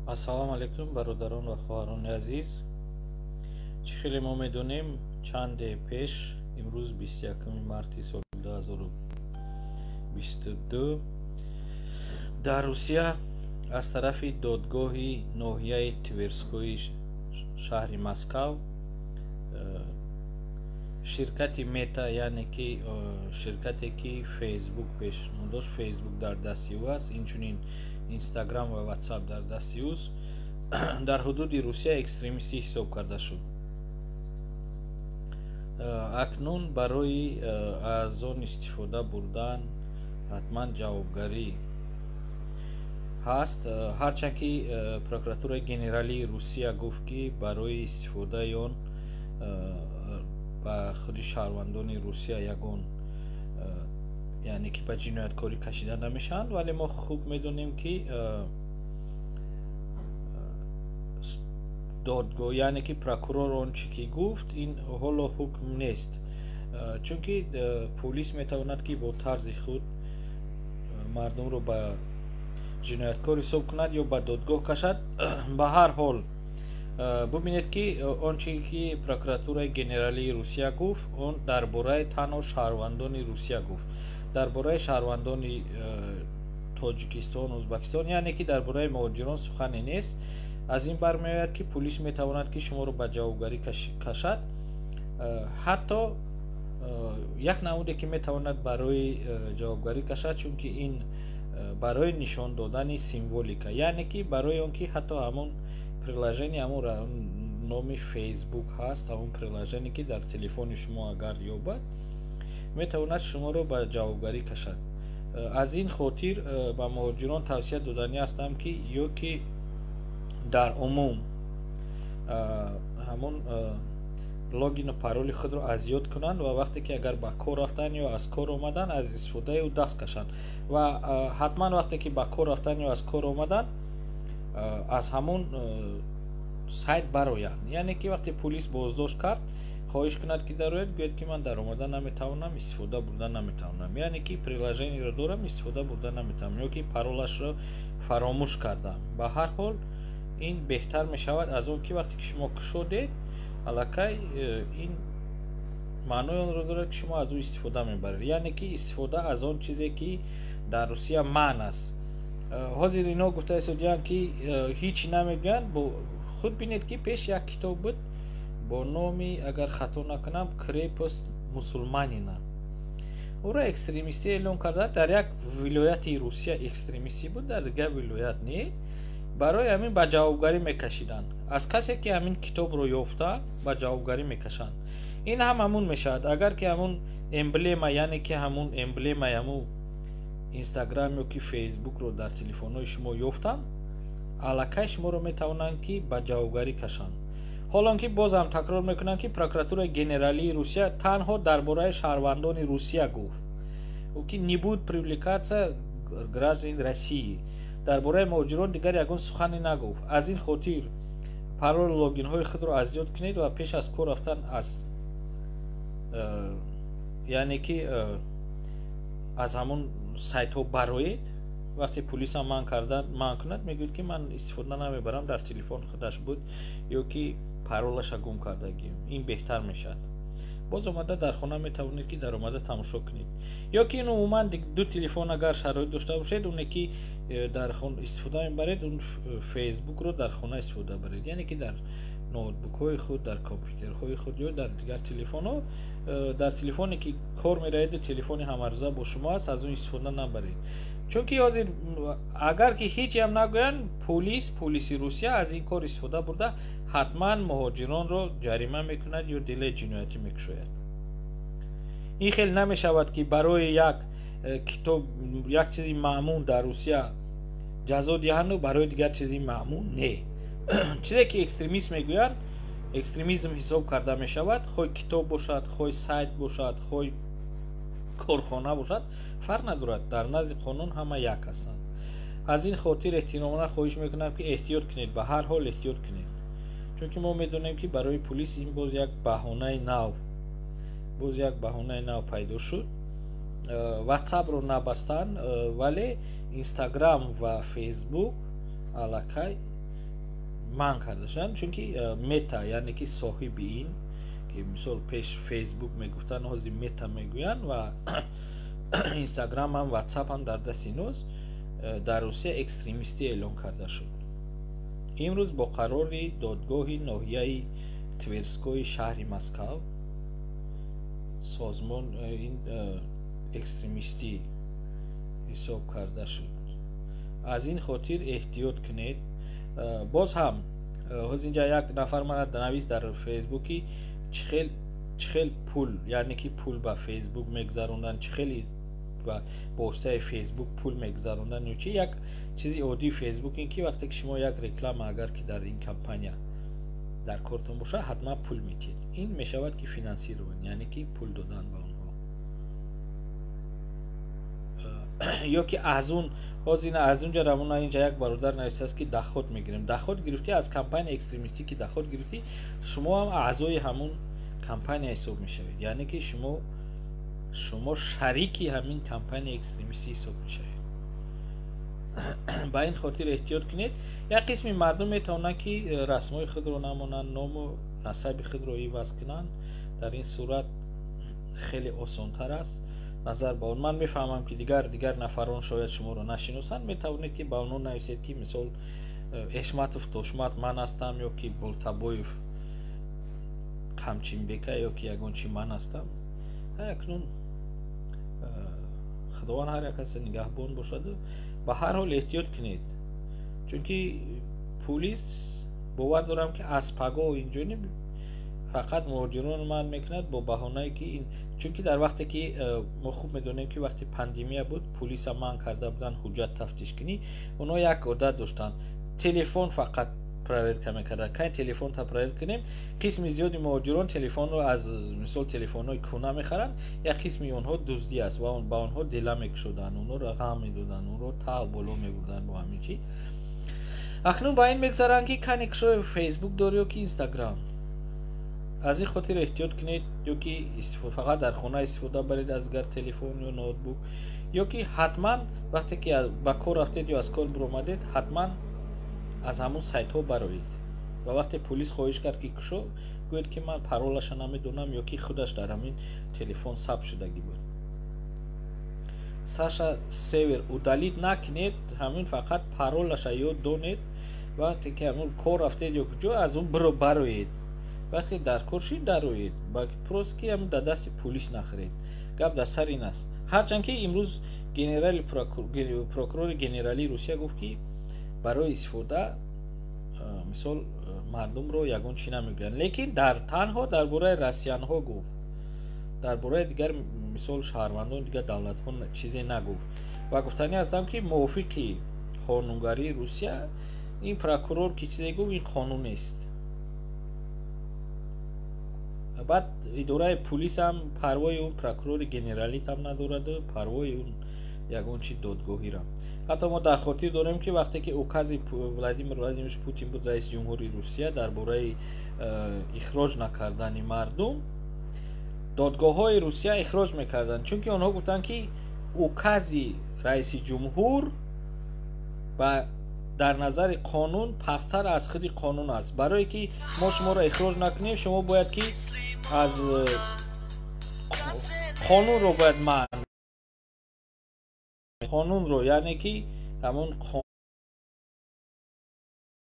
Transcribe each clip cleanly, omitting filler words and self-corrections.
ассалому алайкум бародарон ва хоҳарони азиз. Чӣ хеле мо медонем чанде пеш имрӯз 21 марти соли 2022 дар Русия аз тарафи додгоҳи ноҳияи Тверскои шаҳри Москав ширкати Мета, яъне ки ширкате ки Facebook пешмондош, Facebook дар дасти ӯ аст, инчунин Instagram ва WhatsApp дар дасти ӯст, дар ҳудуди Русия экстремистӣ ҳисоб карда шуд. Акнун барои аз он истифода бурдан ҳатман ҷавобгарӣ ҳаст, ҳарчанд ки прокуратураи генералии Русия гуфт ки барои истифодаи он ба худи шаҳрвандони Русия ягон яъне ки ба ҷинояткорӣ кашида намешаванд, вале мо хуб медонем ки додгоҳ яъне ки прокурор он чӣ ки гуфт ин ҳоло ҳукм нест, чунки полис метавонад ки бо тарзи худ мардумро ба ҷинояткор ҳисоб кунад ё ба додгоҳ кашад. Ба ҳар ҳол бубинед ки он чӣ ки прокуратураи генералии Русия гуфт, он дар бораи танҳо шаҳрвандони Русия гуфт. Дар бораи шаҳрвандони Тоҷикистон, Ӯзбекистон, яъне ки дар бораи муҳоҷирон сухане нест. Аз ин бармеояд ки полис метавонад ки шуморо ба ҷавобгарӣ кашад, ҳатто як намуде ки метавонад барои ҷавобгарӣ кашад, чунки ин барои нишон додани символика, яъне ки барои он ки ҳатто ҳамон приложение, ҳамон номи Facebook ҳаст, ҳамон приложение ки дар телефони шумо агар ёбад, метавонад шуморо ба ҷавобгарӣ кашад. Аз ин хотир ба муҳоҷирон тавсия додани ҳастам ки ё ки дар умум ҳамон логину пароли худро аз ёд кунанд ва вақте ки агар ба кор рафтан ё аз кор омадан аз истифодаи ӯ даст кашанд ва ҳатман вақте ки ба кор рафтан ё аз кор омадан аз ҳамон сайт бароянд, яъне ки вақте полис боздошт кард хоҳиш кунад ки дарояд, гӯяд ки ман дар омада наметавонам, истифода бурда наметавонам, яъне ки приложениеро дорам, истифода бурда наметавонам, ё ки паролашро фаромӯш кардам. Ба ҳар ҳол ин беҳтар мешавад аз он ки вақте ки шумо кушодед, аллакай ин маънои онро дорад ки шумо аз ӯ истифода мебаред, яъне ки истифода аз он чизе ки дар Русия маън аст. ҳозир ино гуфта истодиянд ки ҳичи намегӯянд. худ бинед ки пеш як китоб буд бо номи, агар хато накунам, крепост мусулманина. ӯро экстремистӣ эълон карда. Дар як вилояти Русия экстремистӣ буд, дар дигар вилоят не. барои ҳамин ба ҷавобгарӣ мекашиданд. Аз касе ки ҳамин китобро ёфта ба ҷавобгарӣ мекашанд. ин ҳам ҳамун мешавад, агар ки ҳамун эмблема, яъне ки ҳамун эмблемаи ҳамун Instagram ё ки Facebook-ро дар телефонҳои шумо ёфтам, аллакай шуморо метавонанд ки ба ҷавобгарӣ кашанд. ҳолон ки бозам такрор мекунам ки прокуратураи генералии Русия танҳо дар бораи шаҳрвандони Русия гуфт, ки не будет привлекаться граждан России. дар бораи муҳоҷирон дигар ягон сухане нагуфт. аз ин хотир пароли логинҳои худро аз ёд кунед ва пеш аз кор рафтан аз яъне ки аз ҳамон сайтҳо бароед. вақте полисам ман кунад, мегӯяд ки ман истифода намебарам, дар телефон худаш буд ё ки паролаша гум кардагӣ. ин беҳтар мешавад. боз омада дар хона метавонед ки дар омада тамошо кунед, ё ки ин умуман ду телефон агар шароит дошта бошед, оне ки дар хона истифода мебаред, он фейсбукро дар хона истифода баред, яъне ки дар ноутбукҳои худ, дар компютерҳои худ ё дар дигар телефонҳо, дар телефоне ки кор меравед, телефони ҳамарӯза бо шумо аст, аз он истифода набаред. чунки ҳозир агар ки ҳечи ҳам нагӯянд, полиси Русия аз ин кор истифода бурда ҳатман муҳоҷиронро ҷарима мекунад ё делаи ҷиноятӣ мекушояд. ин хел намешавад ки барои як китоб, як чизи маъмун дар Русия ҷазо диҳанду барои дигар чизи маъмун не. чизе ки экстремист мегӯянд, экстремизм ҳисоб карда мешавад, хоҳ китоб бошад, хоҳ сайт бошад, хоҳ корхона бошад, фарқ надорад, дар назди қонун ҳама як ҳастанд. аз ин хотир эҳтиромона хоҳиш мекунам ки эҳтиёт кунед, ба ҳар ҳол эҳтиёт кунед, чунки мо медонем ки барои полис ин боз як баҳонаи нав пайдо шуд. WhatsApp-ро набастанд, вале Instagram ва Facebook аллакай манъ карда шуданд, чунки мета яъне ки соҳиби ин ки мисол пеш фейсбук мегуфтанд ҳозир мета мегӯянд ва инстаграм ҳам ватсап ҳам дар дасти инҳост, дар Русия экстремистӣ эълон карда шуд. имрӯз бо қарори додгоҳи ноҳияи Тверскои шаҳри Москав созмон ин экстремистӣ ҳисоб карда шуд. аз ин хотир эҳтиёт кунед. боз ҳам ҳозир инҷа як нафар мана навист дар фейсбуки чӣ хел пул, яъне ки пул ба фейсбук мегзаронданд, чӣ хели ба воситаи фейсбук пул мегзаронданд ё чи як чизи оддии фейсбук ин ки вақте ки шумо як реклама агар ки дар ин компания дар кортон бошад ҳатман пул метиҳед. ин мешавад ки финансирован, яъне ки пул додан ба онҳо, ё ки аз он ҳозир аз унҷа рамона инҷа як бародар навистааст ки дахот мегирем. дахот гирифтӣ аз компания экстремистӣ ки дахот гирифтӣ, шумо ҳам аъзои ҳамун компания ҳисоб мешавед, яъне ки шумо шарики ҳамин компания экстремистӣ ҳисоб мешавед. ба ин хотир эҳтиёт кунед. як қисми мардум метавонанд ки расмои худро намонанд, ному насаби худро иваз кунанд. дар ин сурат хеле осонтар аст назар ба он. ман мефаҳмам ки дигар нафарон шояд шуморо нашиносанд, метавонед ки ба онҳо нависед ки мисол эшматов тошмат ман ҳастам, ё ки болтабоев қамчинбека, ё ки ягон чи ман ҳастам. акнун худованд ҳар як касе нигаҳбон бошаду ба ҳар ҳол эҳтиёт кунед, чунки пулис бовар дорам ки аз паго инҷониб фақат муҳоҷирон манъ мекунад бо баҳонае ки ин, чунки дар вақте ки мо хуб медонем ки вақти пандемия буд пулиса манъ карда буданд ҳуҷҷат тафтишкунӣ. онҳо як одат доштанд, телефон фақат проверка мекарданд. кай телефонта проверка кунем, қисми зиёди муҳоҷирон телефонро аз мисол телефонҳои кӯна мехаранд, як қисми онҳо дуздӣ аст ва ба онҳо дила мекушоданд, онҳоро ғам медоданд, онҳоро тағ боло мебурданд бо ҳамин чӣ. акнун ба ин мегзаранд ки кани кушои фейсбук дори ё ки инстаграм. аз ин хотир эҳтиёт кунед, ё ки фақат дар хона истифода баред аз гар телефон ё ноутбук, ё ки ҳатман вақте ки ба кор рафтед ё аз кор биромадед ҳатман аз ҳамун сайтҳо бароед ва вақте полис хоҳиш кард ки кушо, гӯед ки ман паролаша намедонам, ё ки худаш дар ҳамин телефон сабт шудагӣ буд. саша север удалид накунед, ҳамин фақат паролаша ёд донед. вақте ки ҳамун кор рафтед ё куҷо, аз он бароед. вақте дар кор шид дароед, просто ки ҳамун дар дасти полис нахӯред. гап дар сар ин аст. ҳарчанд ки имрӯз прокурори генералии Русия гуфт ки барои истифода мисол мардумро ягон чӣ намегӯянд, лекин танҳо дар бораи россиянҳо гуфт, дар бораи дигар мисол шаҳрвандони дигар давлатҳо чизе нагуфт. ва гуфтанӣ ҳастам ки мувофиқи қонунгарии Русия ин прокурор ки чизе гуфт ин қонун нест. баъд идораи полис ҳам парвои он прокурори генералит ҳам надораду парвои он ягон чи додгоҳира. ҳатто мо дар хотир дорем ки вақте ки укази Владимир Владимирович Путин буд раиси ҷумҳури Русия дар бораи ихроҷ накардани мардум, додгоҳҳои Русия ихроҷ мекарданд, чунки онҳо гуфтанд ки укази раиси ҷумҳур ба дар назари қонун пасттар аз худи қонун аст. барое ки мо шуморо ихроҷ накунем, шумо бояд ки аз қонунро бояд манъ, қонунро, яъне ки ҳамон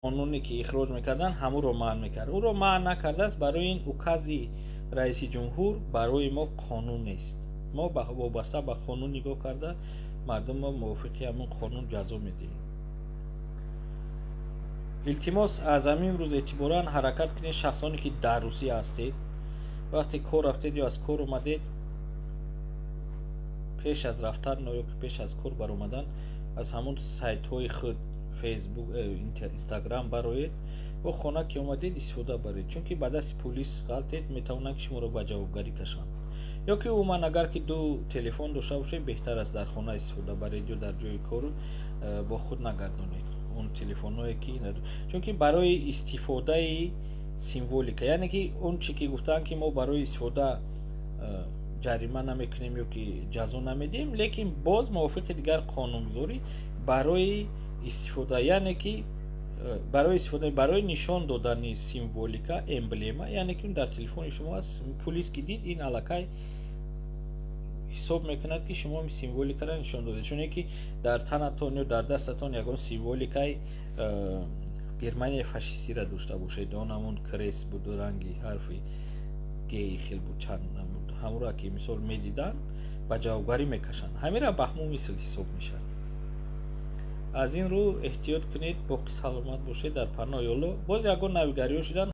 қонуне ки ихроҷ мекарданд ҳамонро манъ мекард. ӯро манъ накардааст, барои ин укази раиси ҷумҳур барои мо қонун нест. мо вобаста ба қонун нигоҳ карда мардумро мувофиқи ҳамон қонун ҷазо медиҳем. илтимос аз ҳамин рӯз эътиборан ҳаракат кунед, шахсоне ки дар Русия ҳастед, вақте кор рафтед ё аз кор омадед, пеш аз рафтан ё пеш аз кор баромадан аз ҳамон сайтҳои худ фейсбук, инстаграм бароед ва хона ки омадед истифода баред, чунки ба дасти полис ғалтед, метавонанд ки шуморо ба ҷавобгарӣ кашанд. ё ки умуман агар ки ду телефон дошта бошед, беҳтар аст дар хона истифода баред ё дар ҷои кор бо худ нагардонед он телефонҳое ки, чунки барои истифодаи символика, яъне ки он чӣ ки гуфтанд ки мо барои истифода ҷарима намекунем ё ки ҷазо намедиҳем, лекин боз мувофиқи дигар қонунгузорӣ барои истифода, яъне ки барои истифода барои нишон додани символика эмблема, яъне ки дар телефони шумо аст, пулис ки дид ин аллакай ҳисоб мекунад ки шумо символикаро нишон додед, чуне ки дар танатон ё дар дастатон ягон символикаи германияи фашистиро дошта бошед, он ҳамон крест буду ранги ҳарфи геи хел буд чанд намуд, ҳамонро ки мисол медидан ба ҷавобгарӣ мекашанд, ҳамира ба ҳамон мисл ҳисоб мешавад. аз ин рӯ эҳтиёт кунед, боқӣ саломат бошед дар паноҳи Аллоҳ. боз ягон навигариҳо шудан